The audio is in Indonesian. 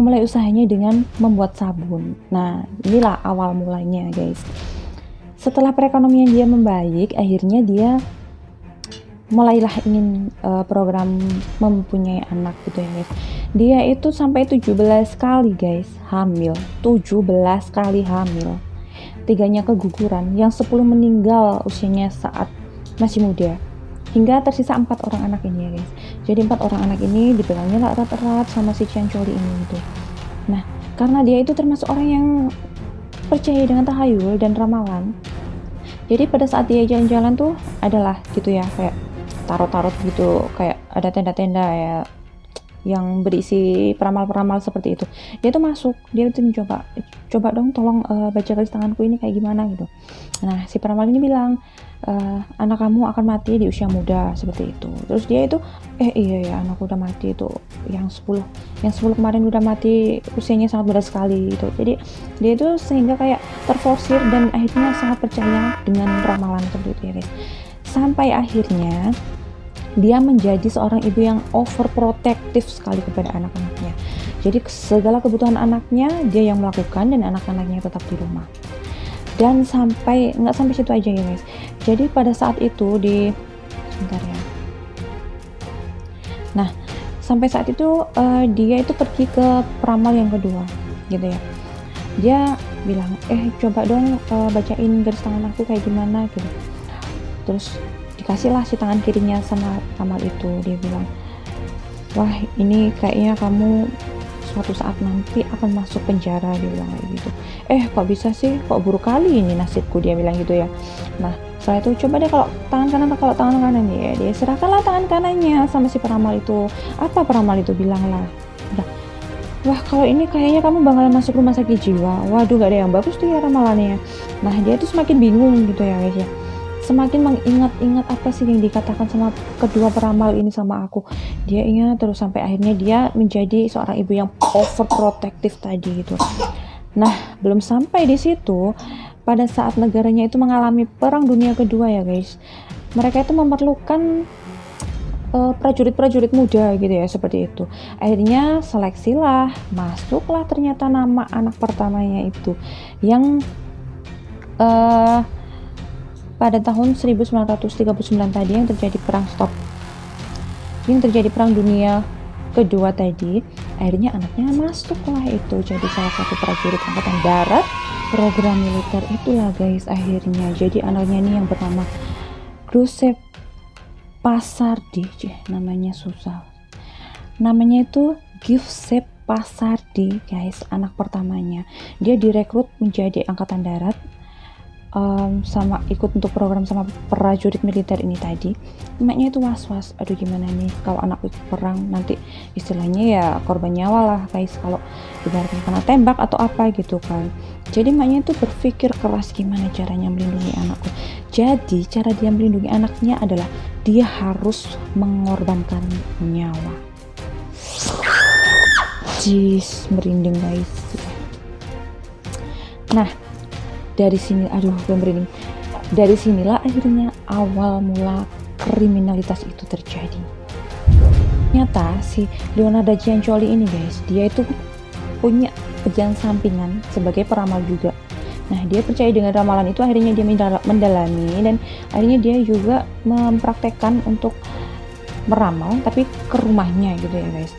memulai usahanya dengan membuat sabun. Nah, inilah awal mulanya, guys. Setelah perekonomian dia membaik, akhirnya dia mulailah ingin program mempunyai anak gitu ya, guys. Dia itu sampai 17 kali, guys, hamil. 17 kali hamil. 3-nya keguguran, yang 10 meninggal usianya saat masih muda. Hingga tersisa 4 orang anak ini ya, guys. Jadi 4 orang anak ini dibilangnya erat-erat sama si Ciancoli ini gitu. Nah, karena dia itu termasuk orang yang percaya dengan tahayul dan ramalan, jadi pada saat dia jalan-jalan tuh adalah gitu ya, kayak tarot-tarot gitu, kayak ada tenda-tenda ya yang berisi peramal-peramal seperti itu. Dia tuh masuk, dia tuh coba dong tolong baca garis tanganku ini kayak gimana gitu. Nah, si peramal ini bilang, anak kamu akan mati di usia muda, seperti itu. Terus dia itu iya ya, anakku udah mati itu, yang 10 kemarin udah mati, usianya sangat muda sekali gitu. Jadi dia itu sehingga kayak terforsir dan akhirnya sangat percaya dengan ramalan seperti itu ya, guys. Sampai akhirnya dia menjadi seorang ibu yang overprotective sekali kepada anak-anaknya. Jadi segala kebutuhan anaknya dia yang melakukan dan anak-anaknya tetap di rumah. Dan nggak sampai situ aja ya, guys. Jadi pada saat itu sebentar ya. Nah, sampai saat itu dia itu pergi ke peramal yang kedua gitu ya. Dia bilang, coba dong bacain garis tangan aku kayak gimana gitu. Terus dikasihlah si tangan kirinya sama peramal itu. Dia bilang, wah ini kayaknya kamu suatu saat nanti akan masuk penjara, dia bilang kayak gitu. Kok bisa sih, kok buruk kali ini nasibku, dia bilang gitu ya. Nah, setelah itu coba deh kalau tangan kanan ya, dia serahkanlah tangan kanannya sama si peramal itu. Apa peramal itu bilang lah, wah kalau ini kayaknya kamu bakalan masuk rumah sakit jiwa. Waduh, gak ada yang bagus tuh ya ramalannya. Nah, dia tuh semakin bingung gitu ya, guys ya. Semakin mengingat-ingat apa sih yang dikatakan sama kedua peramal ini sama aku. Dia ingat terus sampai akhirnya dia menjadi seorang ibu yang overprotective tadi gitu. Nah, belum sampai di situ, pada saat negaranya itu mengalami perang dunia kedua ya, guys. Mereka itu memerlukan prajurit-prajurit muda gitu ya, seperti itu. Akhirnya seleksilah, masuklah ternyata nama anak pertamanya itu yang pada tahun 1939 tadi yang terjadi perang dunia kedua tadi. Akhirnya anaknya masuklah itu jadi salah satu prajurit angkatan darat program militer itulah, guys. Akhirnya jadi anaknya ini yang bernama Giuseppe Passardi, namanya susah, namanya itu Giuseppe Passardi, guys, anak pertamanya. Dia direkrut menjadi angkatan darat, sama ikut untuk program sama prajurit militer ini tadi. Emaknya itu was-was, aduh gimana nih kalau anak ikut perang, nanti istilahnya ya korban nyawa lah, guys, kalau ibaratnya kena tembak atau apa gitu kan. Jadi emaknya itu berpikir keras gimana caranya melindungi anakku. Jadi cara dia melindungi anaknya adalah dia harus mengorbankan nyawa. Jis, merinding, guys. Nah, dari sini, dari sinilah akhirnya awal mula kriminalitas itu terjadi. Ternyata si Leonardo Ciancoli ini, guys, dia itu punya pekerjaan sampingan sebagai peramal juga. Nah, dia percaya dengan ramalan itu, akhirnya dia mendalami dan akhirnya dia juga mempraktekkan untuk meramal tapi ke rumahnya gitu ya, guys.